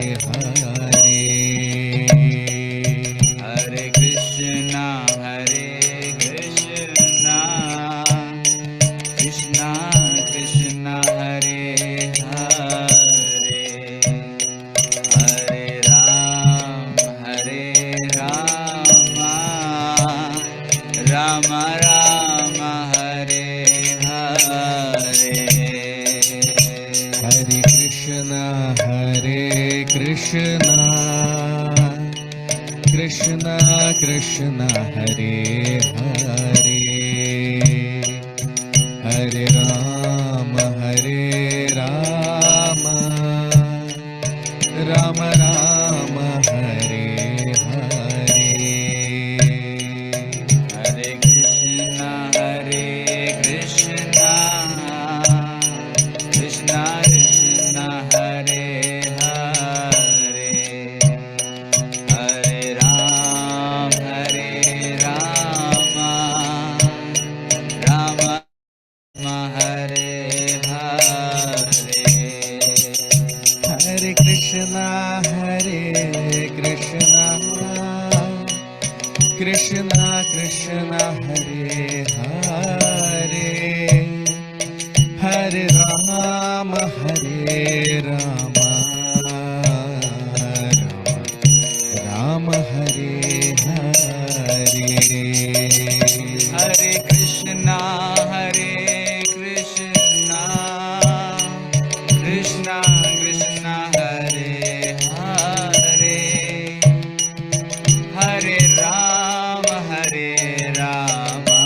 Hare Krishna, Krishna Krishna, Hare Hare, Hare Rama, Rama Rama, Hare Hare. Hare Krishna, Krishna Krishna, Hare Hare, Hare Rama, Rama Rama, Hare Hare. Hare Krishna, Krishna Krishna, Hare Hare, Hare Rama, Rama Hare Hare. Hare Krishna, Krishna Krishna, Hare Hare, Hare Rama, Rama Hare Hare. Hare Krishna, Krishna Krishna, Hare Hare, Hare Rama,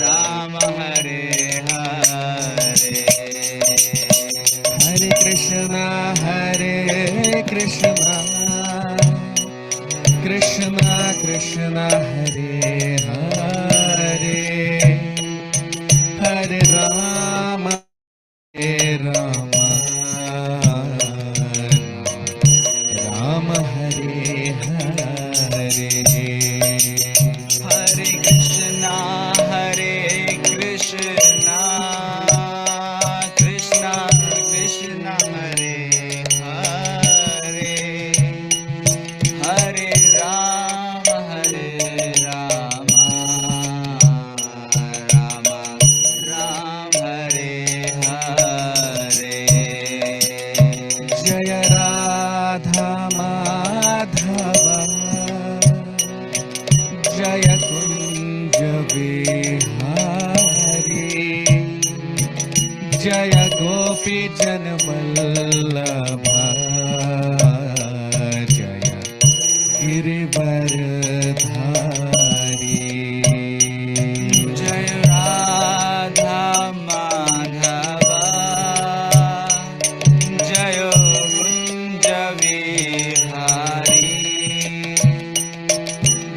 Rama Hare Hare. Hare Krishna, Krishna Krishna, Hare Hare, Hare Rama, Rama Hare Hare. Hare Krishna, Krishna Krishna, Hare Hare, Hare Rama, Rama Hare Hare. Jaya Radha Madhava, Jaya Kunja Vihari, Jaya Gopi Janvallabha, Jaya Girivardhari. Jai Radha Madhava, Jai Kunja Vihari,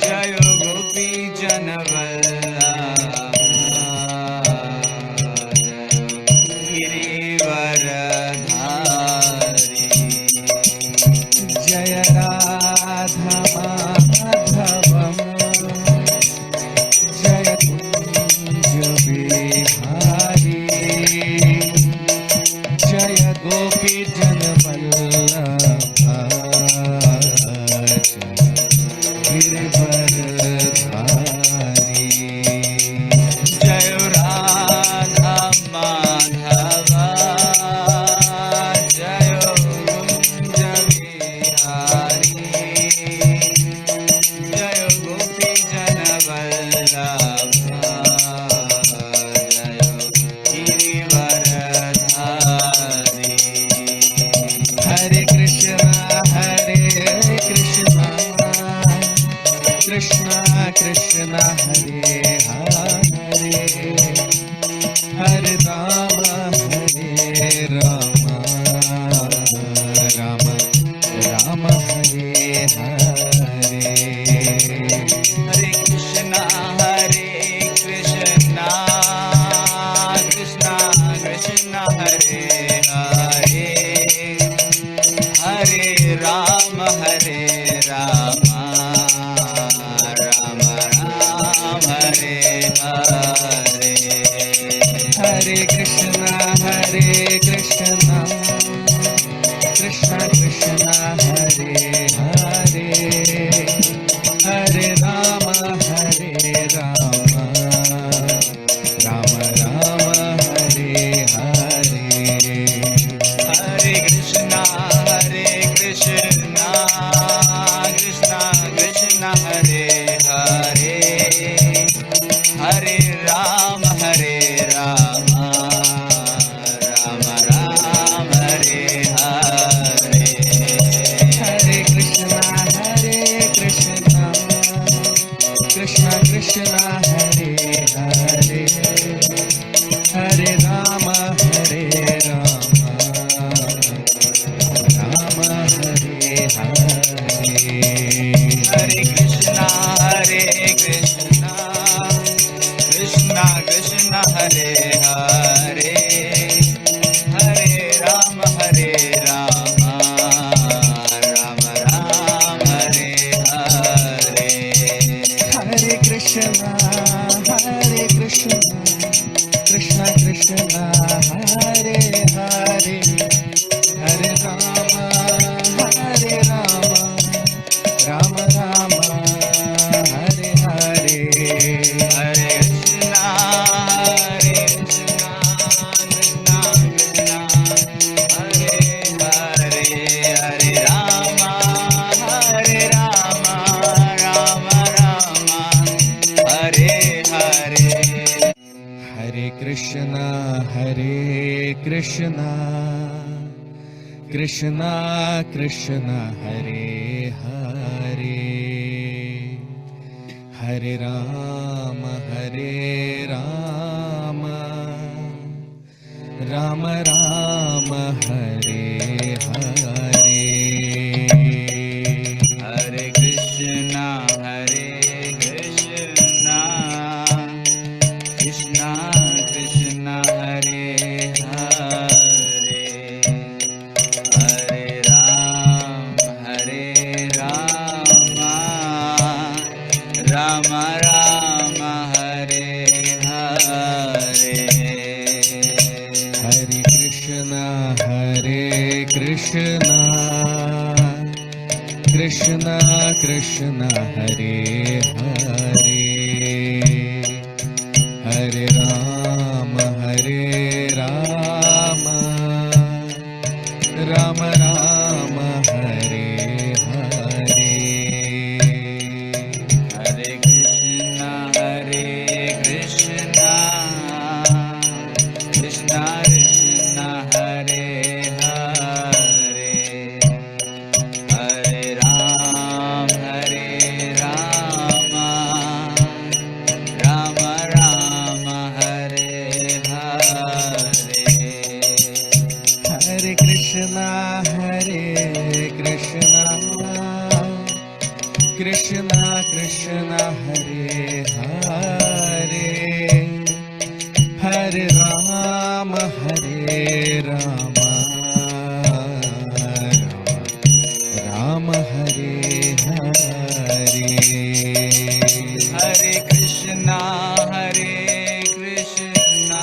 Jai Gopi Janvallabha, Girivardhari. Jaya Radha Madhava, Jaya Kunja Vihari, Jaya Gopi Janvallabha, Jaya Girivardhari. Jai Radha Madhava, Jai Kunja Vihari, Jai Gopi Janvallabha, Jai Girivardhari. Hare Krishna, Krishna Krishna, Hare Hare, Hare Rama, Rama Rama, Hare Hare. Hare Krishna, Krishna Krishna, Hare Hare, Hare Rama, Rama Rama Hare Hare. Hare Krishna, Hare Krishna, Krishna Krishna Hare Hare, Hare Rama, Rama Rama, Hare Hare. Hare Krishna, Krishna Krishna, Hare Hare, Hare Rama, Rama Rama, Hare Hare. Hare Krishna, Krishna Krishna, Hare Hare, Hare Rama, Rama Rama, Hare Hare. Hare Krishna, Krishna Krishna, Hare Hare, Hare Rama, Rama Rama, Hare Hare. Hare Krishna, Krishna Krishna, Hare Hare, Hare Rama, Rama Rama, Hare Hare. Hare Krishna, Krishna Krishna, Hare Hare, Hare Rama, Rama Rama, Hare Hare. Hare Krishna, Krishna Krishna, Hare Hare, Hare Rama, Rama Rama, Hare Hare. Hare Krishna, Krishna Krishna, Hare Hare, Hare Rama, Rama Hare Hare. Hare Krishna, Krishna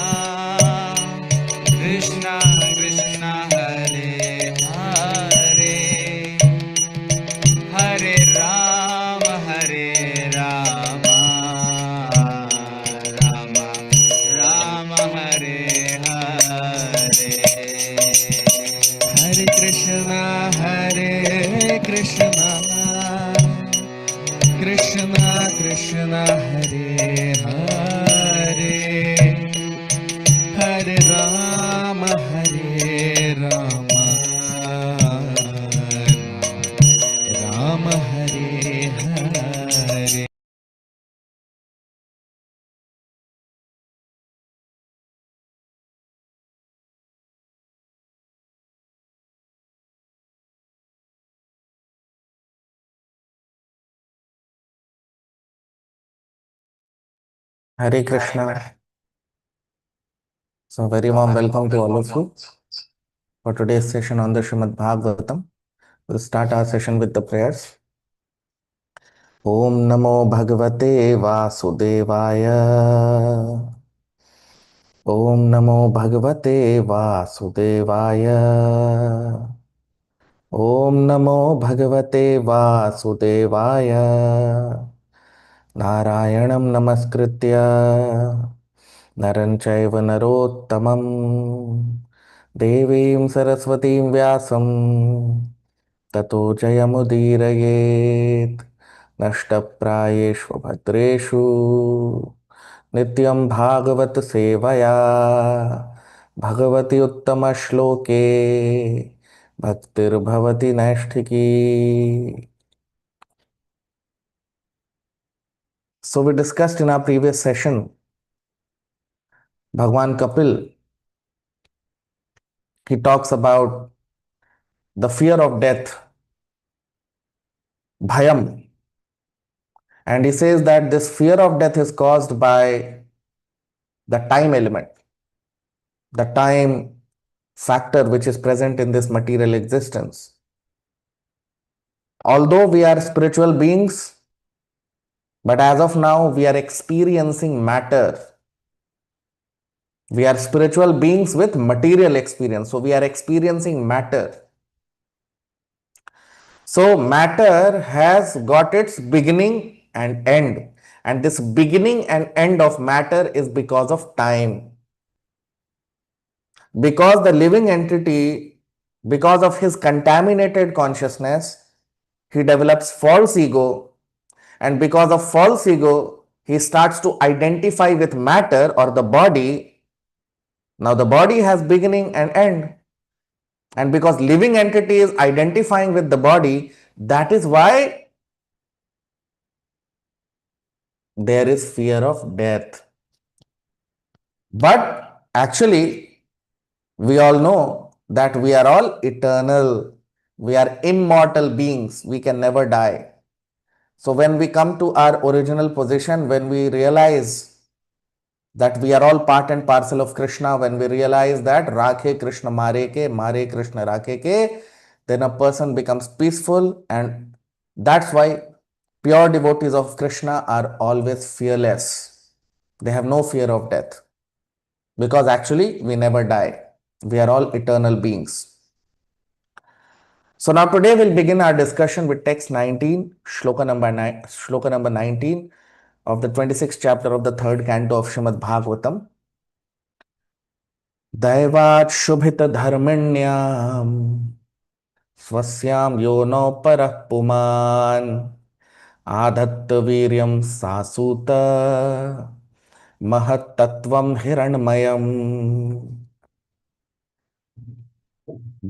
Krishna Krishna, Hare Hare, Hare Rama, Rama Rama, Hare Hare. Hare Krishna, Krishna Krishna, Hare Hare, Hare Rama, Rama Hare Hare. Hare Krishna. So, very warm welcome to all of you for today's session on the Srimad Bhagavatam. We'll start our session with the prayers. Om Namo Bhagavate Vasudevaya. Om Namo Bhagavate Vasudevaya. Om Namo Bhagavate Vasudevaya. Narayanam Namaskritya Naran Chaiva Narottamam Devim Saraswatim Vyasam Tato Jayamudirayet Nashtaprayeshva Bhadreshu Nityam Bhagavat Sevaya Bhagavati Uttama Shloke Bhaktir Bhavati Naishtiki. So we discussed in our previous session Bhagwan Kapil. He talks about the fear of death bhayam. And he says that this fear of death is caused by the time element, the time factor which is present in this material existence. Although we are spiritual beings, but as of now, we are experiencing matter. We are spiritual beings with material experience. So we are experiencing matter. So matter has got its beginning and end. And this beginning and end of matter is because of time. Because the living entity, because of his contaminated consciousness, he develops false ego. And because of false ego, he starts to identify with matter or the body. Now the body has beginning and end. And because living entity is identifying with the body, that is why there is fear of death. But actually, we all know that we are all eternal. We are immortal beings. We can never die. So when we come to our original position, when we realize that we are all part and parcel of Krishna, when we realize that Rakhe Krishna Mare Krishna Rakhe ke, then a person becomes peaceful, and that's why pure devotees of Krishna are always fearless. They have no fear of death because actually we never die. We are all eternal beings. So now today we'll begin our discussion with text 19, shloka number 19 of the 26th chapter of the third canto of Srimad Bhagavatam. दैवात् शुभित धर्मिण्याम स्वस्याम योनो परः पुमान् आधत्त वीर्यं सासूत महत्तत्वं हिरण्मयम्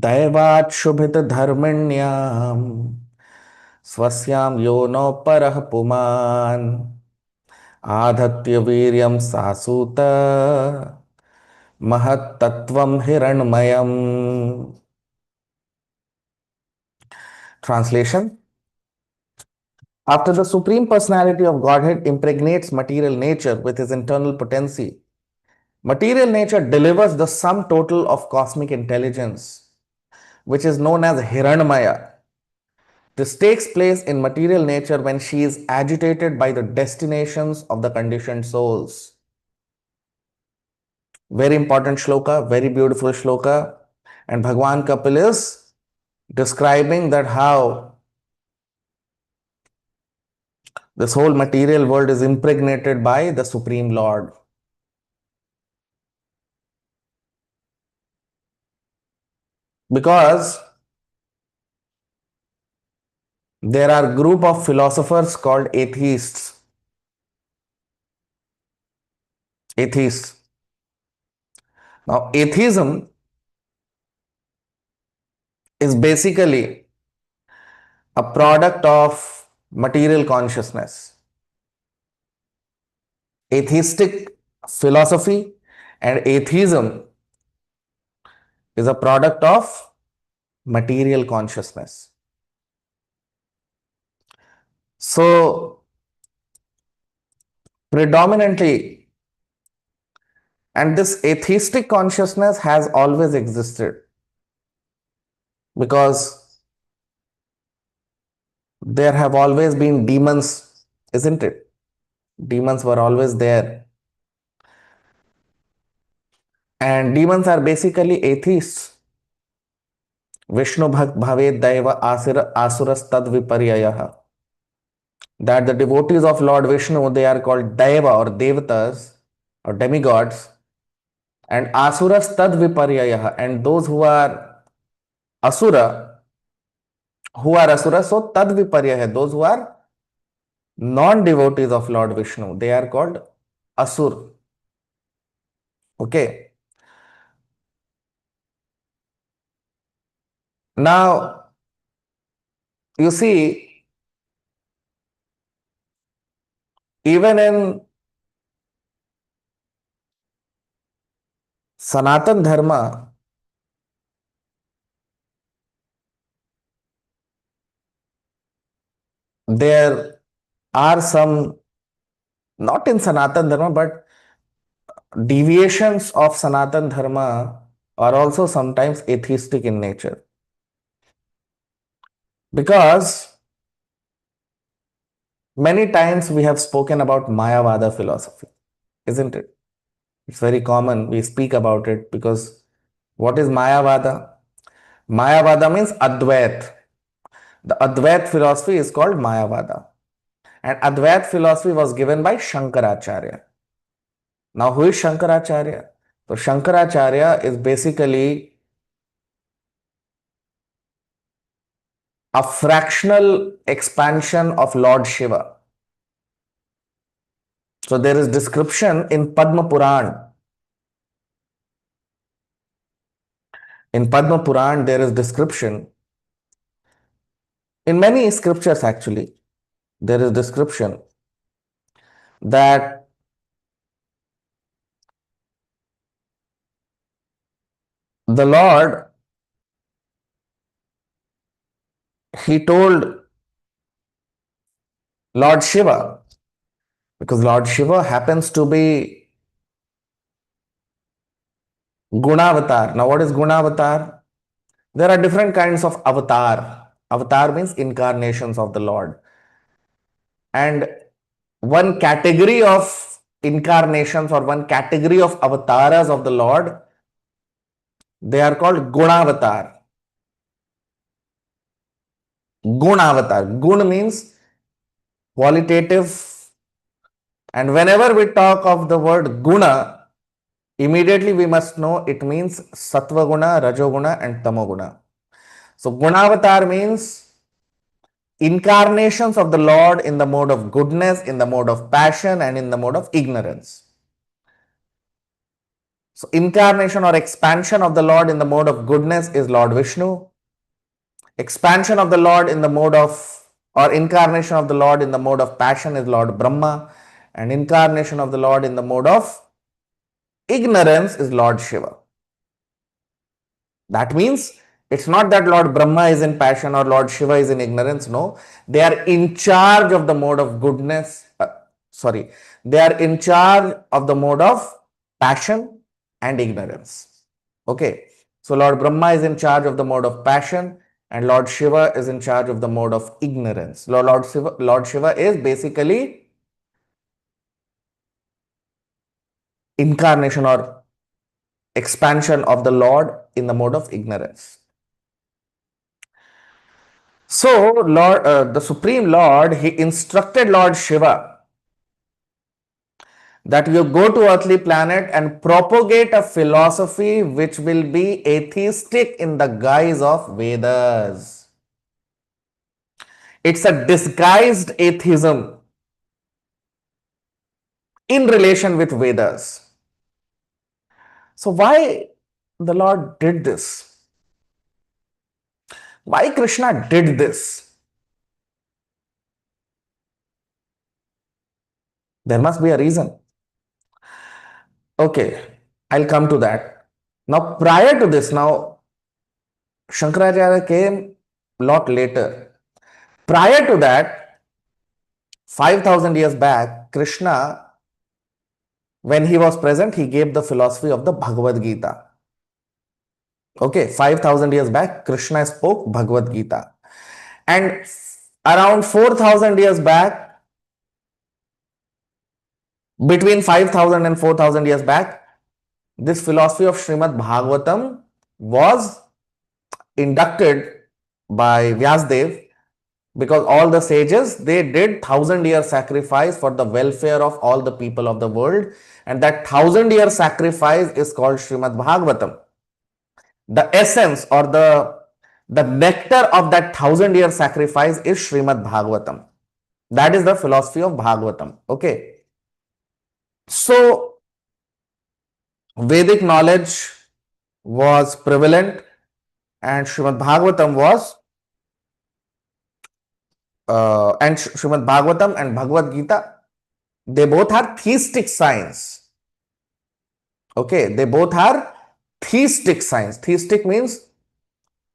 दैवात् शुभित धर्मिण्याम स्वस्याम योनो परः पुमान् आधत्य वीर्यं सासूत महत्तत्वं हिरण्मयम्. Translation. After the Supreme Personality of Godhead impregnates material nature with his internal potency, material nature delivers the sum total of cosmic intelligence, which is known as Hiranmaya. This takes place in material nature when she is agitated by the destinations of the conditioned souls. Very important shloka, very beautiful shloka. And Bhagwan Kapil is describing that how this whole material world is impregnated by the Supreme Lord. Because there are a group of philosophers called atheists. Atheists. Now, atheism is basically a product of material consciousness. Atheistic philosophy and atheism is a product of material consciousness. So, predominantly, and this atheistic consciousness has always existed because there have always been demons, isn't it? Demons were always there. And demons are basically atheists. Vishnu bhakt bhavet daiva asuras tad viparyayah. That the devotees of Lord Vishnu, they are called daiva or devatas or demigods. And asuras tad viparyayah. And those who are asura, so tad viparyayah, those who are non-devotees of Lord Vishnu, they are called asur. Okay. Now, you see, even in Sanatan Dharma, there are some, not in Sanatan Dharma, but deviations of Sanatan Dharma are also sometimes atheistic in nature. Because many times we have spoken about Mayavada philosophy, isn't it? It's very common. We speak about it because what is Mayavada? Mayavada means Advait. The Advait philosophy is called Mayavada. And Advait philosophy was given by Shankaracharya. Now, who is Shankaracharya? So, Shankaracharya is basically a fractional expansion of Lord Shiva. So, there is description in Padma Puran. In Padma Puran, there is description. In many scriptures, actually, there is description that the Lord, he told Lord Shiva, because Lord Shiva happens to be Gunavatar. Now, what is Gunavatar? There are different kinds of avatar. Avatar means incarnations of the Lord. And one category of incarnations or one category of avatars of the Lord, they are called Gunavatar. Gunavatar. Gun means qualitative. And whenever we talk of the word Guna, immediately we must know it means Sattva Guna, Rajoguna and Tamoguna. So Gunavatar means incarnations of the Lord in the mode of goodness, in the mode of passion and in the mode of ignorance. So incarnation or expansion of the Lord in the mode of goodness is Lord Vishnu. Expansion of the Lord in the mode of, or incarnation of the Lord in the mode of passion is Lord Brahma. And incarnation of the Lord in the mode of ignorance is Lord Shiva. That means it's not that Lord Brahma is in passion or Lord Shiva is in ignorance. No, they are in charge of the mode of goodness. They are in charge of the mode of passion and ignorance. Okay. So Lord Brahma is in charge of the mode of passion and Lord Shiva is in charge of the mode of ignorance. Lord Shiva is basically incarnation or expansion of the Lord in the mode of ignorance. So, the Supreme Lord, he instructed Lord Shiva that you go to earthly planet and propagate a philosophy which will be atheistic in the guise of Vedas. It's a disguised atheism in relation with Vedas. So, why the Lord did this? Why Krishna did this? There must be a reason. Okay, I'll come to that. Now, prior to this, Shankaracharya came a lot later. Prior to that, 5,000 years back, Krishna, when he was present, he gave the philosophy of the Bhagavad Gita. Okay, 5,000 years back, Krishna spoke Bhagavad Gita. And around 4,000 years back, between 5,000 and 4,000 years back, this philosophy of Srimad Bhagavatam was inducted by Vyasdev, because all the sages, they did 1,000-year sacrifice for the welfare of all the people of the world, and that 1,000-year sacrifice is called Srimad Bhagavatam. The essence or the nectar of that 1,000-year sacrifice is Srimad Bhagavatam. That is the philosophy of Bhagavatam. Okay. So, Vedic knowledge was prevalent and Srimad Bhagavatam was and Srimad Bhagavatam and Bhagavad Gita, they both are theistic science. Okay, they both are theistic science. Theistic means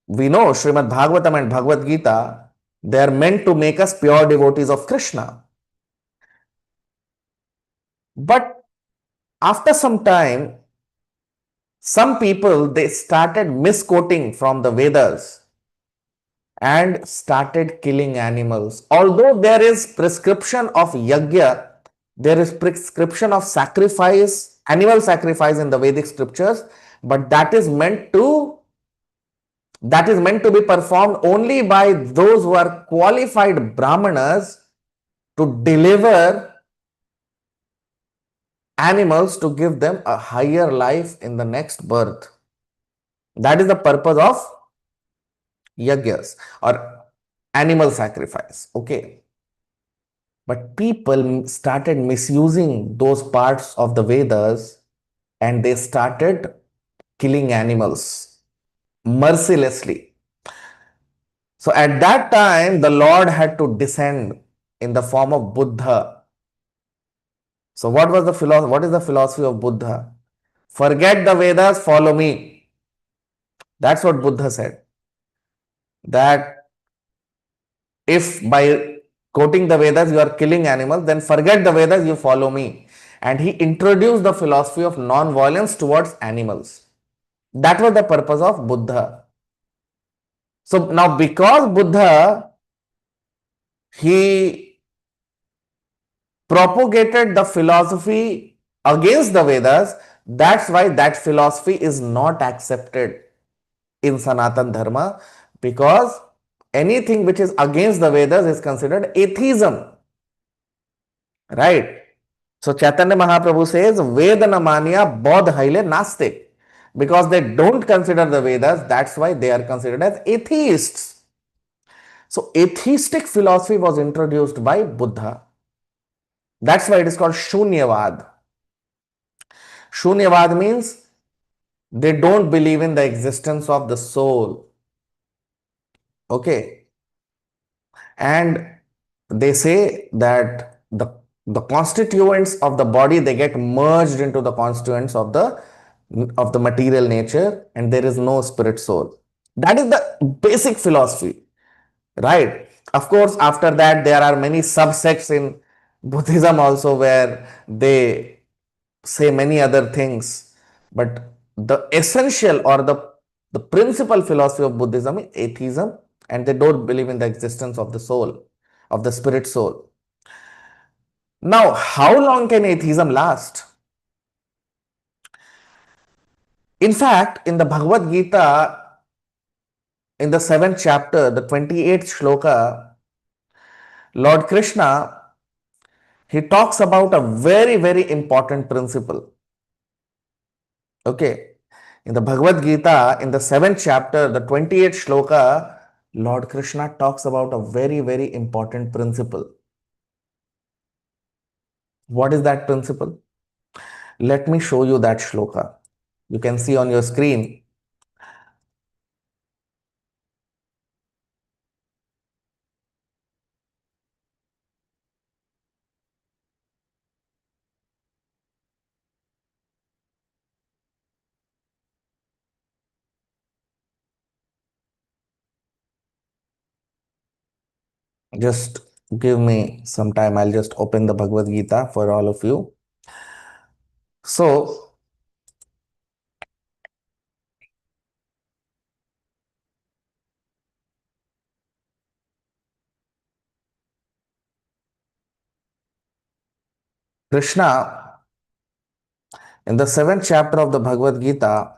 we know Srimad Bhagavatam and Bhagavad Gita, They are meant to make us pure devotees of Krishna. But after some time, some people, they started misquoting from the Vedas and started killing animals. Although there is prescription of yajna, there is prescription of sacrifice, animal sacrifice in the Vedic scriptures, but that is meant to be performed only by those who are qualified brahmanas to deliver animals to give them a higher life in the next birth. That is the purpose of yajnas or animal sacrifice. Okay. But people started misusing those parts of the Vedas and they started killing animals mercilessly. So at that time, the Lord had to descend in the form of Buddha. So what is the philosophy of Buddha? Forget the Vedas, follow me. That's what Buddha said. That if by quoting the Vedas you are killing animals, then forget the Vedas, you follow me. And he introduced the philosophy of non-violence towards animals. That was the purpose of Buddha. So now because Buddha, he propagated the philosophy against the Vedas, that's why that philosophy is not accepted in Sanatan Dharma, because anything which is against the Vedas is considered atheism. Right? So Chaitanya Mahaprabhu says, Vedana manya bodh haile nastik. Because they don't consider the Vedas, that's why they are considered as atheists. So atheistic philosophy was introduced by Buddha. That's why it is called Shunyavad. Shunyavad means they don't believe in the existence of the soul. Okay. And they say that the constituents of the body, they get merged into the constituents of the material nature, and there is no spirit soul. That is the basic philosophy, right? Of course, after that there are many subsects in Buddhism also where they say many other things, but the essential or the principal philosophy of Buddhism is atheism, and they don't believe in the existence of the soul, of the spirit soul. Now, how long can atheism last? In fact, in the Bhagavad Gita, in the 7th chapter, the 28th Shloka, Lord Krishna, he talks about a very, very important principle. Okay. In the Bhagavad Gita, in the 7th chapter, the 28th Shloka, Lord Krishna talks about a very, very important principle. What is that principle? Let me show you that Shloka. You can see on your screen. Just give me some time. I'll just open the Bhagavad Gita for all of you. So, Krishna, in the 7th chapter of the Bhagavad Gita,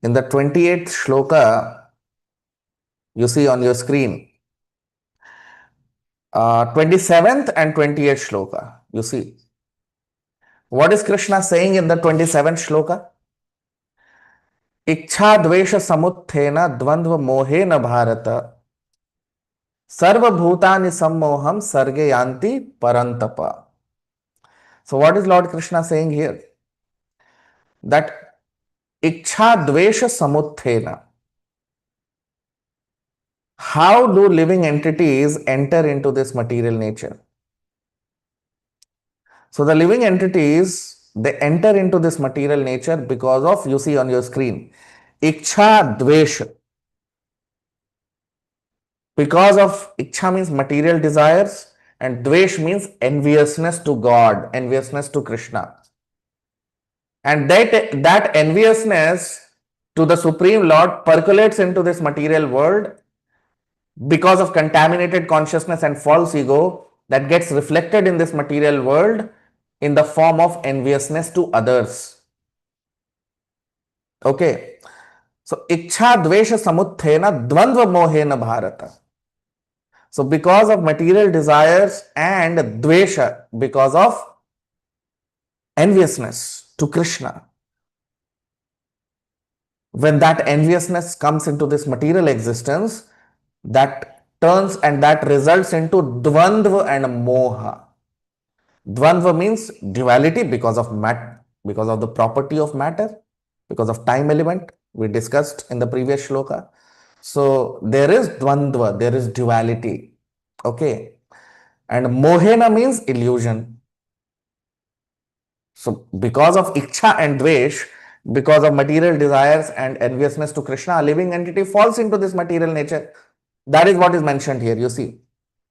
in the 28th Shloka, you see on your screen, 27th and 28th Shloka, you see. What is Krishna saying in the 27th Shloka? Ichha dvesha samuthena dvandva mohena bharata sarva bhutani sammoham sarge yanti parantapa. So what is Lord Krishna saying here? That ichha dvesha samuthena. How do living entities enter into this material nature? So the living entities, they enter into this material nature because of, you see on your screen, ichha dvesha. Because of ichha means material desires, and dvesh means enviousness to God, enviousness to Krishna. And that enviousness to the Supreme Lord percolates into this material world because of contaminated consciousness and false ego that gets reflected in this material world in the form of enviousness to others. Okay. So, ichha dvesha samuthena dvandva mohena bharata. So, because of material desires and dvesha, because of enviousness to Krishna, when that enviousness comes into this material existence, that turns and that results into dvandva and moha. Dvandva means duality because of because of the property of matter, because of time element we discussed in the previous shloka. So there is dvandva, there is duality. Okay. And mohena means illusion. So because of ichha and dvesh, because of material desires and enviousness to Krishna, a living entity falls into this material nature. That is what is mentioned here, you see.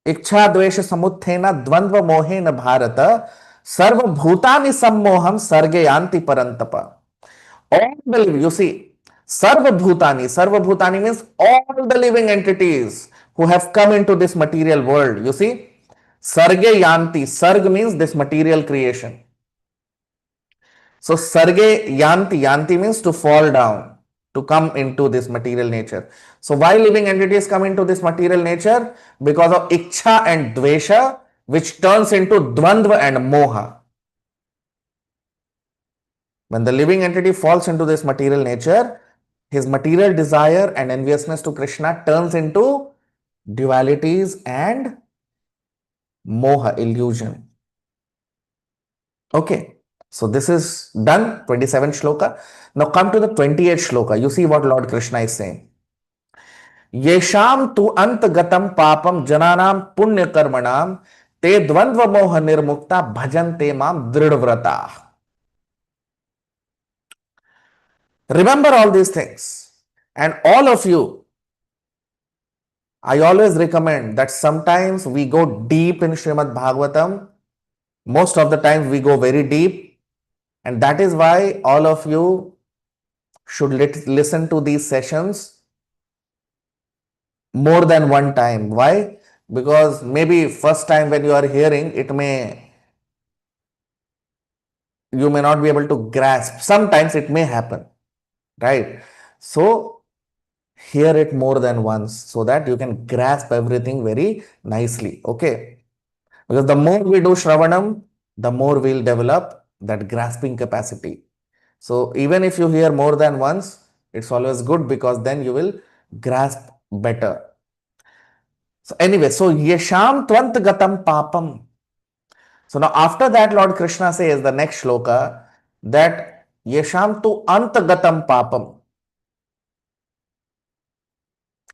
इच्छा द्वेष समुत्थेन द्वंद्व मोहेन भारत सर्वभूतानि सम्मोहम सर्गे यान्ति परंतप. All the living, you see, sarvabhutani means all the living entities who have come into this material world. You see, sarge yanti, sarg means this material creation. So sarge yanti, yanti means to fall down, to come into this material nature. So why living entities come into this material nature? Because of ichha and dvesha, which turns into dvandva and moha. When the living entity falls into this material nature, his material desire and enviousness to Krishna turns into dualities and moha, illusion. Okay, so this is done, 27 shloka. Now come to the 28th shloka. You see what Lord Krishna is saying. Yesham tu antagatam papam jananam punya karmanam te dvandva moha nirmukta bhajante mam dridvrata. Remember all these things. And all of you, I always recommend that sometimes we go deep in Srimad Bhagavatam. Most of the times we go very deep. And that is why all of you should listen to these sessions more than one time. Why? Because maybe first time when you are hearing, you may not be able to grasp. Sometimes it may happen, right? So hear it more than once so that you can grasp everything very nicely. Okay. Because the more we do Shravanam, the more we'll develop that grasping capacity. So even if you hear more than once, it's always good because then you will grasp better. So anyway, so Yesham Twant Gatam Papam. So now after that, Lord Krishna says the next shloka that Yesham tu Antagatam Papam.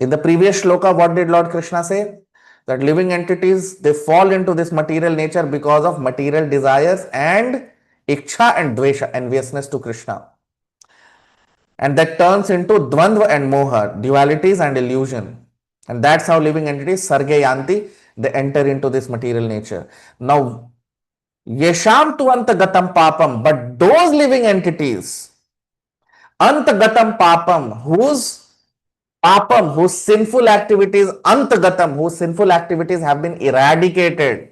In the previous shloka, what did Lord Krishna say? That living entities, they fall into this material nature because of material desires and iksha and dvesha, enviousness to Krishna. And that turns into dvandva and moha, dualities and illusion. And that's how living entities, sarge yanti, they enter into this material nature. Now, yesham tu antagatam papam, but those living entities, antagatam papam, whose sinful activities, antagatam, whose sinful activities have been eradicated.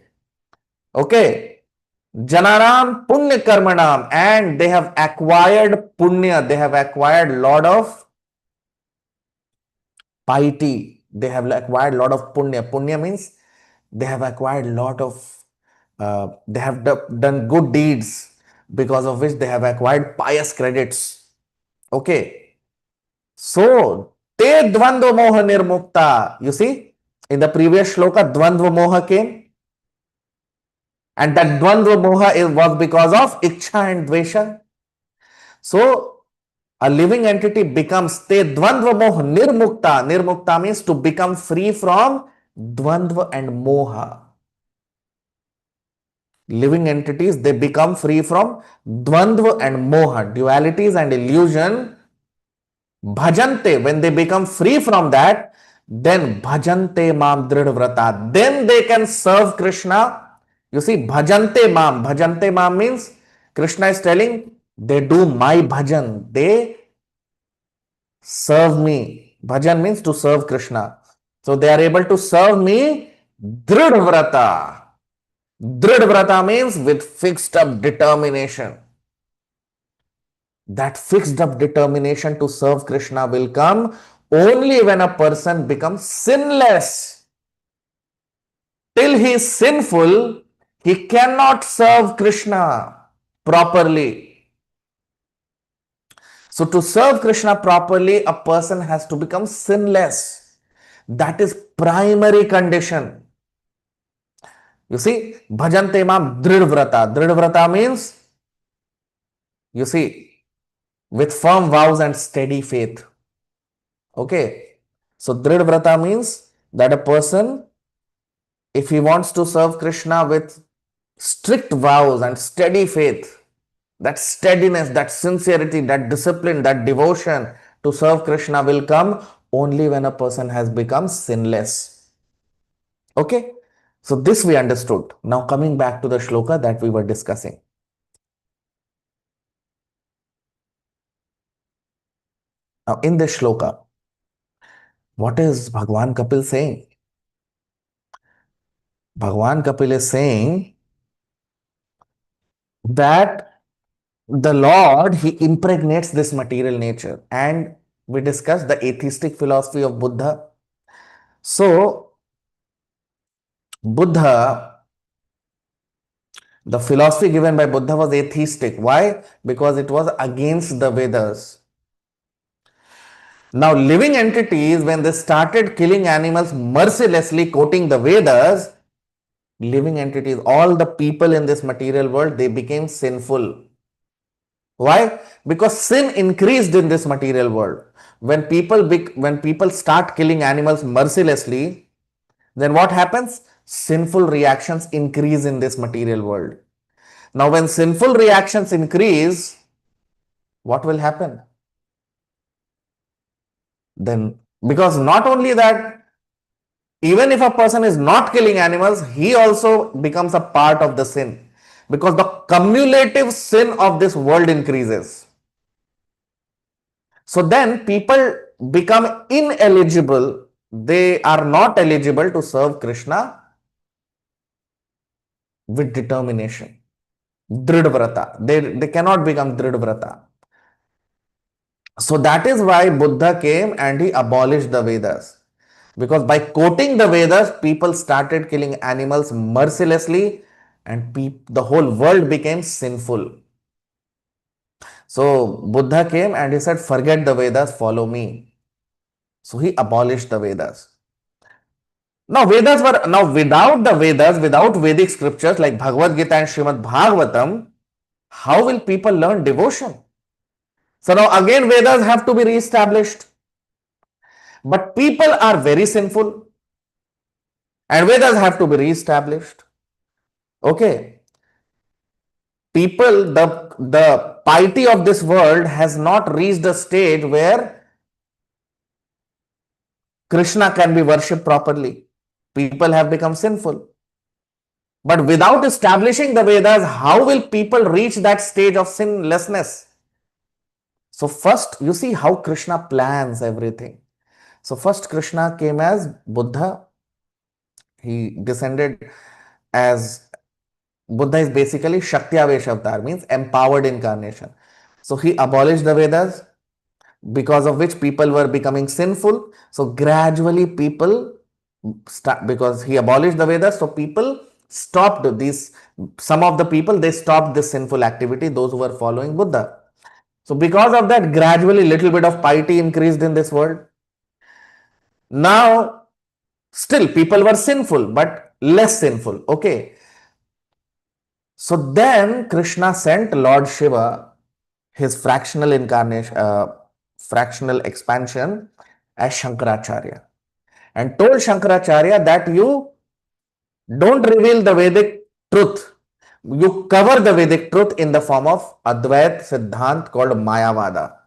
Okay. Janaram punya karmanam, and they have acquired punya, they have acquired lot of piety, they have acquired lot of punya. Punya means they have acquired lot of, they have done good deeds because of which they have acquired pious credits. Okay. So, te dvandva moha nirmukta. You see, in the previous shloka, dvandva moha came. And that dvandva moha was because of iksha and dvesha. So, a living entity becomes te dvandva moha nirmukta. Nirmukta means to become free from dvandva and moha. Living entities, they become free from dvandva and moha, dualities and illusion. Bhajante, when they become free from that, then bhajante mam dridvrata. Then they can serve Krishna. You see, bhajante mam. Bhajante mam means Krishna is telling they do my bhajan. They serve me. Bhajan means to serve Krishna. So they are able to serve me dridvrata. Dridvrata means with fixed up determination. That fixed up determination to serve Krishna will come only when a person becomes sinless. Till he is sinful, he cannot serve Krishna properly. So to serve Krishna properly, a person has to become sinless. That is primary condition. You see, bhajante mam dridvrata. Dridvrata means, you see, with firm vows and steady faith. Okay. So dridvrata means that a person, if he wants to serve Krishna with strict vows and steady faith, that steadiness, that sincerity, that discipline, that devotion to serve Krishna will come only when a person has become sinless. Okay. So this we understood. Now coming back to the shloka that we were discussing. Now in this shloka, what is Bhagwan Kapil saying? Bhagwan Kapil is saying that the Lord, he impregnates this material nature, and we discussed the atheistic philosophy of Buddha. So Buddha, the philosophy given by Buddha was atheistic. Why? Because it was against the Vedas. Now living entities, when they started killing animals mercilessly, quoting the Vedas, living entities, all the people in this material world, they became sinful. Why? Because sin increased in this material world. When people start killing animals mercilessly, then what happens? Sinful reactions increase in this material world. Now, when sinful reactions increase, what will happen? Then, because not only that, even if a person is not killing animals, he also becomes a part of the sin, because the cumulative sin of this world increases. So then people become ineligible. They are not eligible to serve Krishna with determination. Dridvrata. They cannot become Dridvrata. So that is why Buddha came and he abolished the Vedas. Because by quoting the Vedas, people started killing animals mercilessly, and the whole world became sinful. So Buddha came and he said, forget the Vedas, follow me. So he abolished the Vedas. Now without the Vedas, without Vedic scriptures like Bhagavad Gita and Srimad Bhagavatam, how will people learn devotion? So now again Vedas have to be re-established. But people are very sinful, and Vedas have to be re-established. Okay. People, the piety of this world has not reached a stage where Krishna can be worshipped properly. People have become sinful. But without establishing the Vedas, how will people reach that stage of sinlessness? So first, you see how Krishna plans everything. So first Krishna came as Buddha. He descended as Buddha is basically Shakti-Avesh avatar, means empowered incarnation. So he abolished the Vedas, because of which people were becoming sinful. So gradually people because he abolished the Vedas, so people stopped some of the people, they stopped this sinful activity, those who were following Buddha. So because of that, gradually little bit of piety increased in this world. Now, still people were sinful, but less sinful. Okay. So then Krishna sent Lord Shiva, his fractional incarnation, fractional expansion as Shankaracharya, and told Shankaracharya that you don't reveal the Vedic truth. You cover the Vedic truth in the form of Advait Siddhant called Mayavada.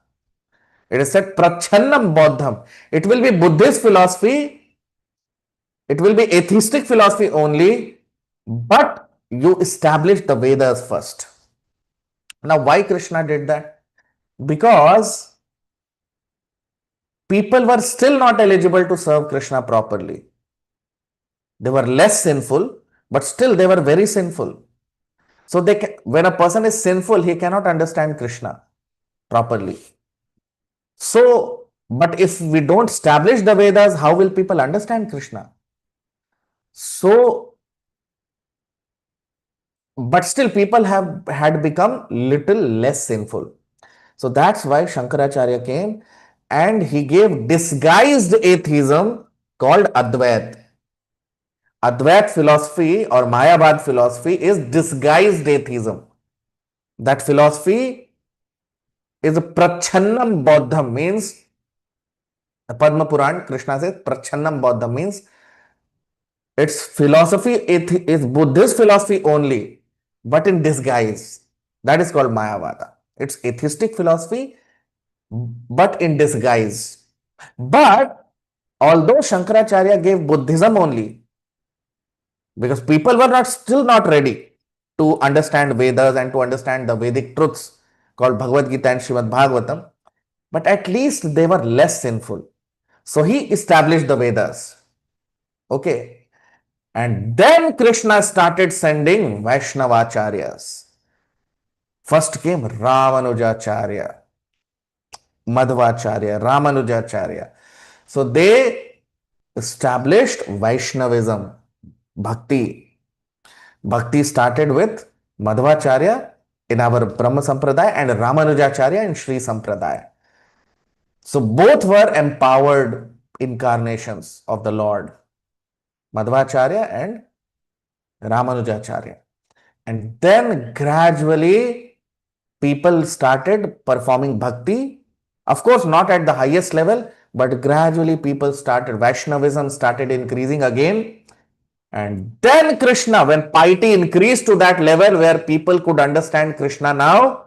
It is said Prachannam Bodham. It will be Buddhist philosophy, it will be atheistic philosophy only, but you establish the Vedas first. Now, why Krishna did that? Because people were still not eligible to serve Krishna properly. They were less sinful, but still they were very sinful. So when a person is sinful, he cannot understand Krishna properly. So, but if we don't establish the Vedas, how will people understand Krishna? So, but still people had become little less sinful. So that's why Shankaracharya came and he gave disguised atheism called Advait. Advait philosophy or Mayavad philosophy is disguised atheism. That philosophy is Prachannam Bodham, means Padma Puran, Krishna says Prachannam Bodham means its philosophy is Buddhist philosophy only, but in disguise. That is called Mayavada. It's atheistic philosophy, but in disguise. But although Shankaracharya gave Buddhism only, because people were still not ready to understand Vedas and to understand the Vedic truths called Bhagavad Gita and Srimad Bhagavatam, but at least they were less sinful. So he established the Vedas. Okay. And then Krishna started sending Vaishnavacharyas. First came Ramanujacharya, Madhvacharya, Ramanujacharya. So they established Vaishnavism, Bhakti. Bhakti started with Madhvacharya in our Brahma Sampradaya and Ramanujacharya in Sri Sampradaya. So both were empowered incarnations of the Lord, Madhvacharya and Ramanujacharya. And then gradually people started performing bhakti. Of course, not at the highest level, but gradually people started, Vaishnavism started increasing again. And then Krishna, when piety increased to that level where people could understand Krishna now,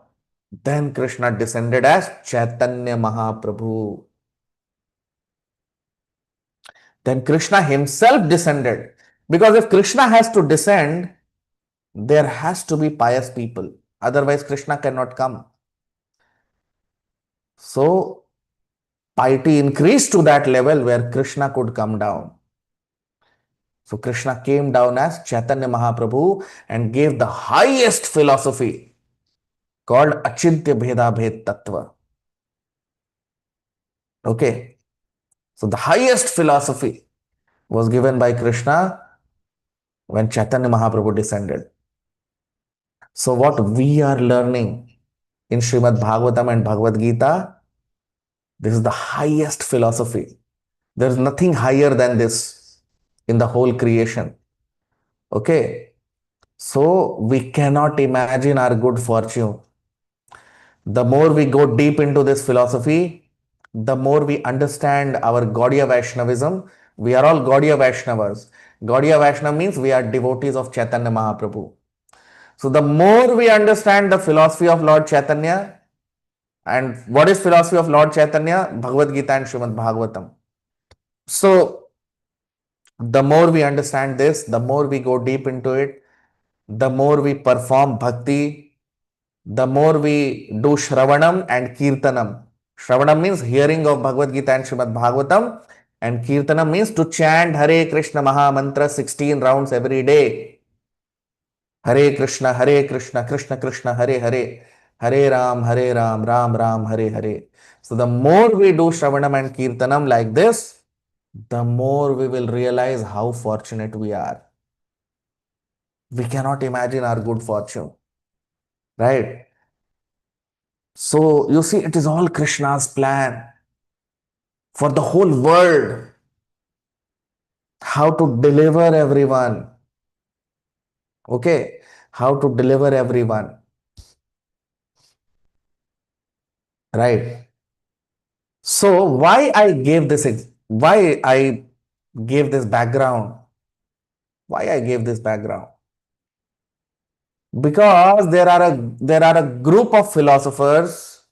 then Krishna descended as Chaitanya Mahaprabhu. Then Krishna himself descended. Because if Krishna has to descend, there has to be pious people. Otherwise, Krishna cannot come. So, piety increased to that level where Krishna could come down. So, Krishna came down as Chaitanya Mahaprabhu and gave the highest philosophy called Achintya Bheda Bhed Tattva. Okay. So, the highest philosophy was given by Krishna when Chaitanya Mahaprabhu descended. So, what we are learning in Srimad Bhagavatam and Bhagavad Gita, this is the highest philosophy. There is nothing higher than this in the whole creation. Okay. So we cannot imagine our good fortune. The more we go deep into this philosophy, the more we understand our Gaudiya Vaishnavism. We are all Gaudiya Vaishnavas. Gaudiya Vaishnava means we are devotees of Chaitanya Mahaprabhu. So the more we understand the philosophy of Lord Chaitanya, and what is philosophy of Lord Chaitanya? Bhagavad Gita and Srimad Bhagavatam. So the more we understand this, the more we go deep into it, the more we perform bhakti, the more we do Shravanam and Kirtanam. Shravanam means hearing of Bhagavad Gita and Srimad Bhagavatam, and Kirtanam means to chant Hare Krishna Maha Mantra 16 rounds every day. Hare Krishna, Krishna Krishna, Hare Hare, Hare Ram, Ram Ram, Hare Hare. So the more we do Shravanam and Kirtanam like this, the more we will realize how fortunate we are. We cannot imagine our good fortune, right? So you see, it is all Krishna's plan for the whole world, how to deliver everyone. Okay, how to deliver everyone, right? So why I gave this background? Why I gave this background? Because there are a group of philosophers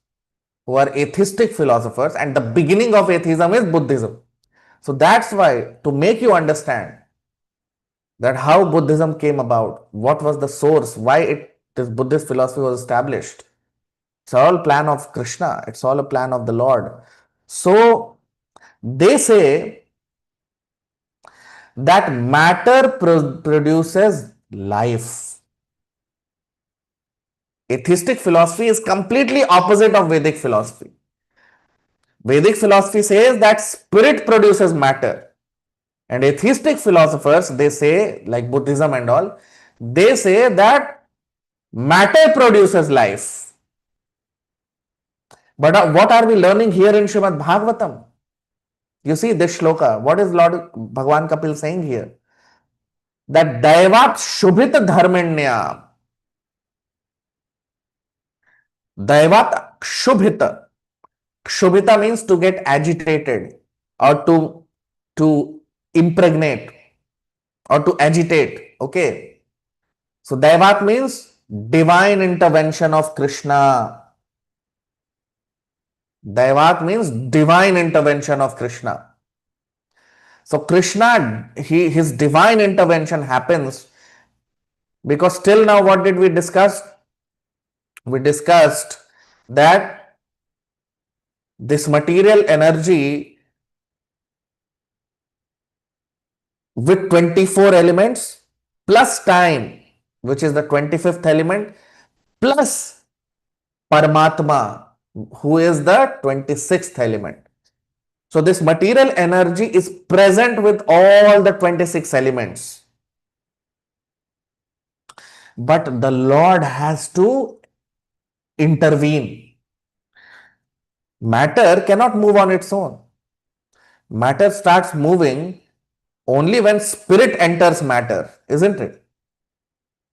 who are atheistic philosophers, and the beginning of atheism is Buddhism. So that's why, to make you understand that how Buddhism came about, what was the source, why this Buddhist philosophy was established. It's all plan of Krishna. It's all a plan of the Lord. So they say that matter produces life. Atheistic philosophy is completely opposite of Vedic philosophy. Vedic philosophy says that spirit produces matter. And atheistic philosophers, they say, like Buddhism and all, they say that matter produces life. But what are we learning here in Srimad Bhagavatam? You see this shloka, what is Lord Bhagwan Kapil saying here? That Daivat Shubhita Dharmanya. Daivat Shubhita. Shubhita means to get agitated or to impregnate or to agitate. Okay. So Daivat means divine intervention of Krishna. Daivat means divine intervention of Krishna. So Krishna, his divine intervention happens because till now what did we discuss? We discussed that this material energy with 24 elements plus time, which is the 25th element, plus Paramatma, who is the 26th element. So this material energy is present with all the 26 elements. But the Lord has to intervene. Matter cannot move on its own. Matter starts moving only when spirit enters matter, isn't it?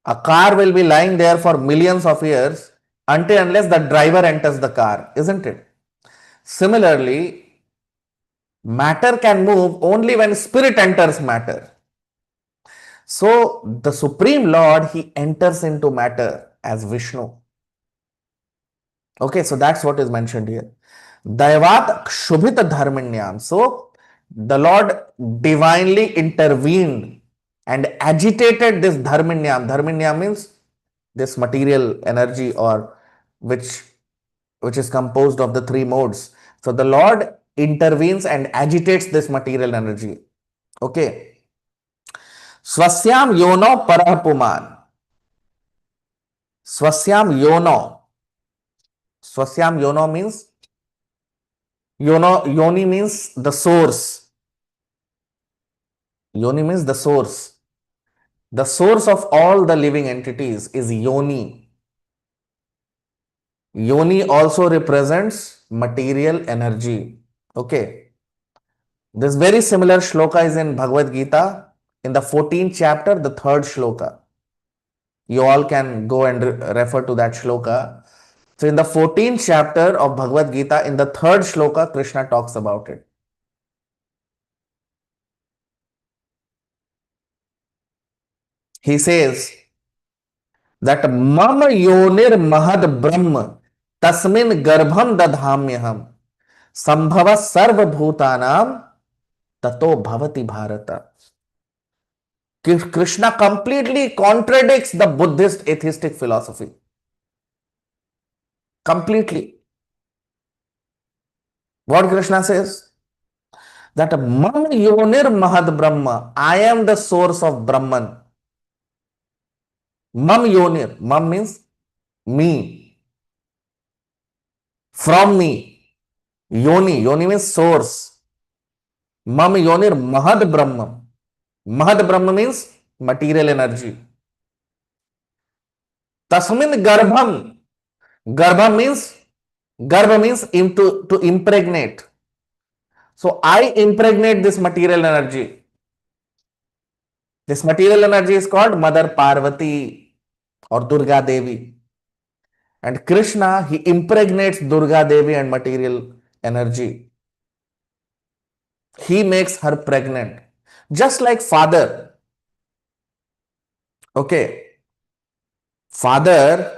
A car will be lying there for millions of years until unless the driver enters the car, isn't it? Similarly, matter can move only when spirit enters matter. So the Supreme Lord, he enters into matter as Vishnu. Okay, so that's what is mentioned here. Daivat Kshubhita Dharmanyam. So the Lord divinely intervened and agitated this Dharmanyam. Dharmanyam means this material energy or which is composed of the three modes. So the Lord intervenes and agitates this material energy. Okay. Swasyam yono parapuman. Swasyam yono. Swasyam yono means yoni means the source. Yoni means the source. The source of all the living entities is yoni. Yoni also represents material energy. Okay. This very similar shloka is in Bhagavad Gita in the 14th chapter, the 3rd shloka. You all can go and refer to that shloka. So in the 14th chapter of Bhagavad Gita, in the 3rd shloka, Krishna talks about it. He says that mama yonir mahad brahma tasmin garbham dadhamyaham sambhava sarva bhutanam tato bhavati bharata. Krishna completely contradicts the Buddhist atheistic philosophy. Completely. What Krishna says? That mam yonir mahad brahma. I am the source of Brahman. Mam yonir. Mam means me. From me. Yoni. Yoni means source. Mam yonir mahad brahma. Mahad brahma means material energy. Tasmin garbham. Garbha means to impregnate. So I impregnate this material energy. This material energy is called Mother Parvati or Durga Devi. And Krishna, he impregnates Durga Devi and material energy. He makes her pregnant. Just like father. Okay. Father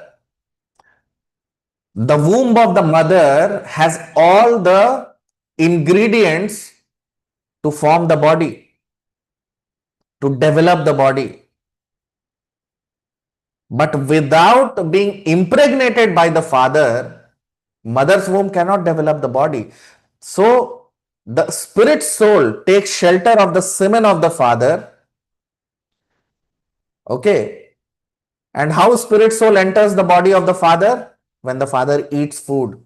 The womb of the mother has all the ingredients to form the body, to develop the body. But without being impregnated by the father, mother's womb cannot develop the body. So the spirit soul takes shelter of the semen of the father. Okay. And how spirit soul enters the body of the father? When the father eats food.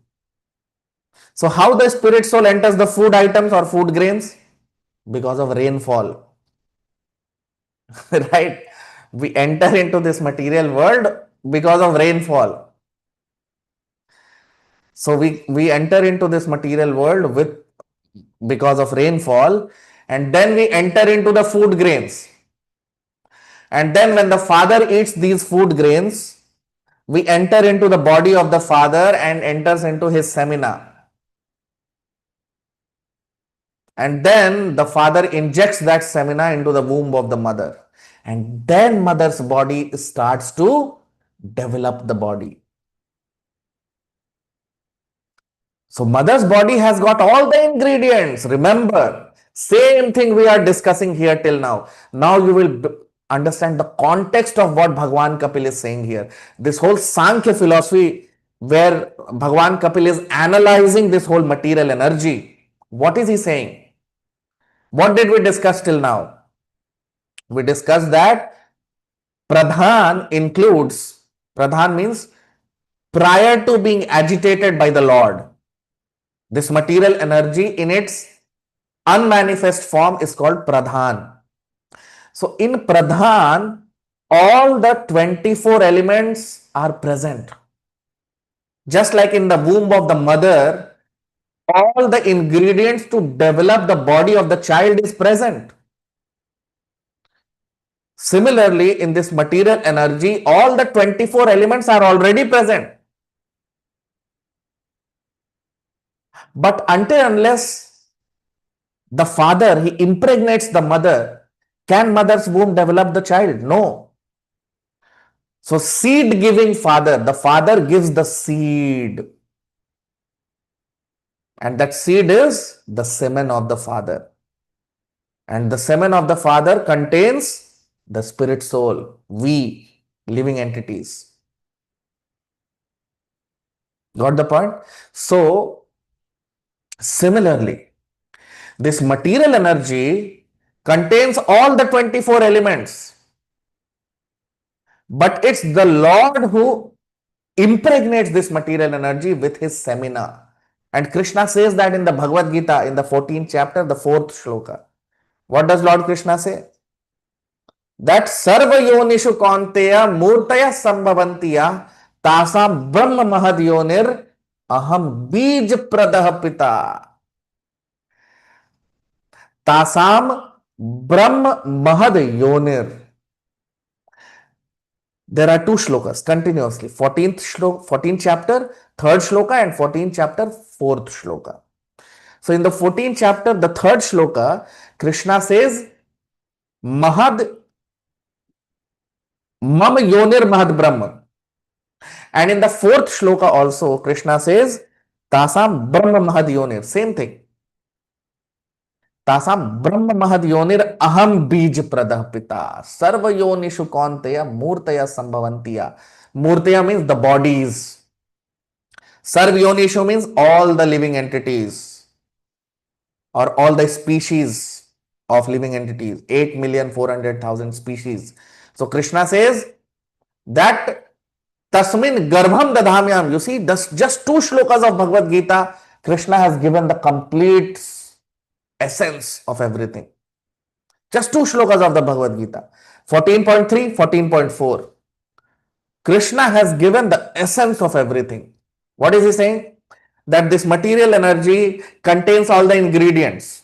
So how the spirit soul enters the food items or food grains? Because of rainfall. Right? We enter into this material world because of rainfall. So we enter into this material world because of rainfall, and then we enter into the food grains. And then when the father eats these food grains, we enter into the body of the father and enters into his semina. And then the father injects that semina into the womb of the mother. And then mother's body starts to develop the body. So mother's body has got all the ingredients. Remember, same thing we are discussing here till now. Now you will understand the context of what Bhagwan Kapil is saying here. This whole Sankhya philosophy where Bhagwan Kapil is analyzing this whole material energy. What is he saying? What did we discuss till now? We discussed that Pradhan includes, Pradhan means prior to being agitated by the Lord. This material energy in its unmanifest form is called Pradhan. So in Pradhan, all the 24 elements are present. Just like in the womb of the mother, all the ingredients to develop the body of the child is present. Similarly, in this material energy, all the 24 elements are already present. But until unless the father, he impregnates the mother, can mother's womb develop the child? No. So seed giving father, the father gives the seed. And that seed is the semen of the father. And the semen of the father contains the spirit soul, we, living entities. Got the point? So, similarly, this material energy contains all the 24 elements. But it's the Lord who impregnates this material energy with his semina. And Krishna says that in the Bhagavad Gita, in the 14th chapter, the 4th shloka. What does Lord Krishna say? That sarva yonishu kaunteya murtaya sambhavantiya tasam brahma mahad yonir aham bij pradah pita. Tasam brahma mahad yonir. There are two shlokas continuously. 14th chapter, 3rd shloka, and 14th chapter, 4th shloka. So in the 14th chapter, the 3rd shloka, Krishna says, Mahad Mam Yonir Mahad Brahma. And in the 4th shloka also, Krishna says, Tasam Brahma Mahad Yonir. Same thing. Tasam Brahma Mahad Yonir Aham Bij Pradah Pita. Sarva Yonishu Kaunteya Murtaya Sambhavantiya. Murtaya means the bodies. Sarva Yonishu means all the living entities or all the species of living entities. 8,400,000 species. So Krishna says that Tasmin Garbham Dadhamyam. You see, just two shlokas of Bhagavad Gita, Krishna has given the complete essence of everything. Just two shlokas of the Bhagavad Gita. 14.3, 14.4. Krishna has given the essence of everything. What is he saying? That this material energy contains all the ingredients.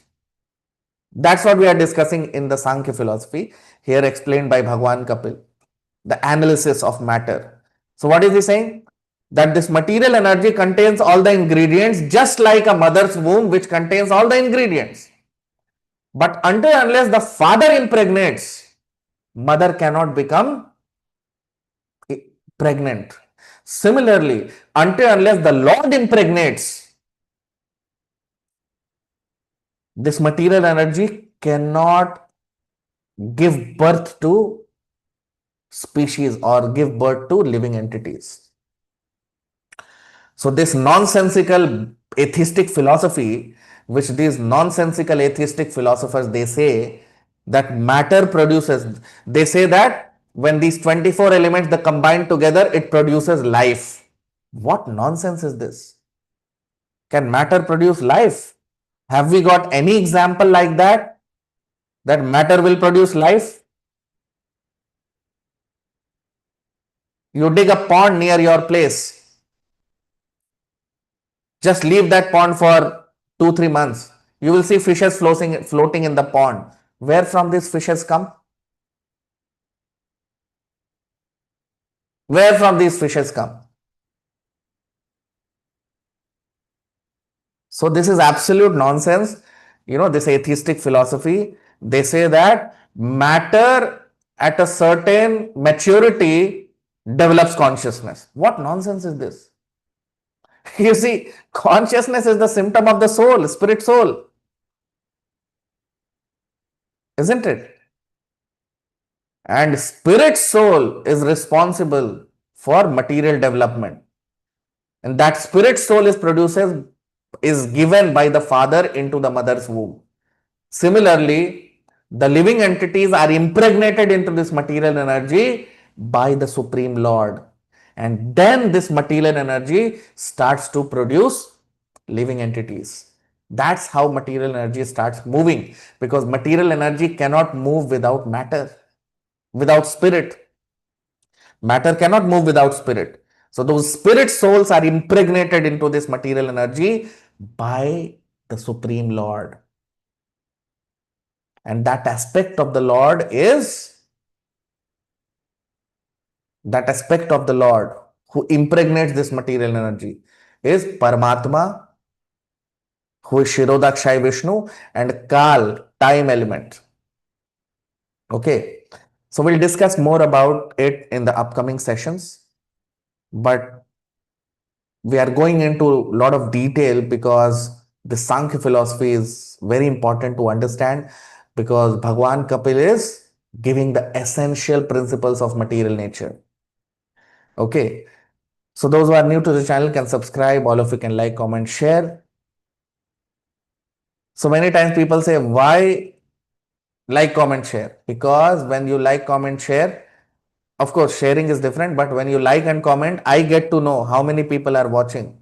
That's what we are discussing in the Sankhya philosophy, here explained by Bhagwan Kapil, the analysis of matter. So what is he saying? That this material energy contains all the ingredients, just like a mother's womb which contains all the ingredients. But until unless the father impregnates, mother cannot become pregnant. Similarly, until unless the Lord impregnates, this material energy cannot give birth to species or give birth to living entities. So this nonsensical atheistic philosophy, which these nonsensical atheistic philosophers, they say that matter produces, they say that when these 24 elements they combine together, it produces life. What nonsense is this? Can matter produce life? Have we got any example like that? That matter will produce life? You dig a pond near your place. Just leave that pond for 2-3 months. You will see fishes floating in the pond. Where from these fishes come? Where from these fishes come? So this is absolute nonsense. This atheistic philosophy, they say that matter at a certain maturity develops consciousness. What nonsense is this? You see, consciousness is the symptom of the soul, spirit soul, isn't it? And spirit soul is responsible for material development. And that spirit soul is given by the father into the mother's womb. Similarly, the living entities are impregnated into this material energy by the Supreme Lord. And then this material energy starts to produce living entities. That's how material energy starts moving, because material energy cannot move without matter, without spirit. Matter cannot move without spirit. So those spirit souls are impregnated into this material energy by the Supreme Lord. And that aspect of the Lord who impregnates this material energy is Paramatma, who is Shirodakshay Vishnu, and Kal, time element. Okay. So we'll discuss more about it in the upcoming sessions. But we are going into a lot of detail because the Sankhya philosophy is very important to understand, because Bhagwan Kapil is giving the essential principles of material nature. Okay. So those who are new to the channel can subscribe. All of you can like, comment, share. So many times people say, why like, comment, share? Because when you like, comment, share, of course, sharing is different, but when you like and comment, I get to know how many people are watching.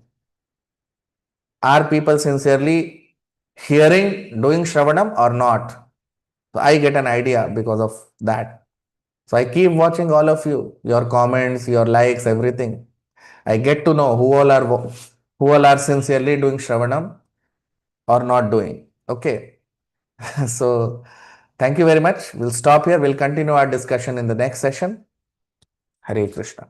Are people sincerely hearing, doing Shravanam or not? So I get an idea because of that. So I keep watching all of you, your comments, your likes, everything. I get to know who all are sincerely doing Shravanam or not doing. Okay. So thank you very much. We'll stop here. We'll continue our discussion in the next session. Hare Krishna.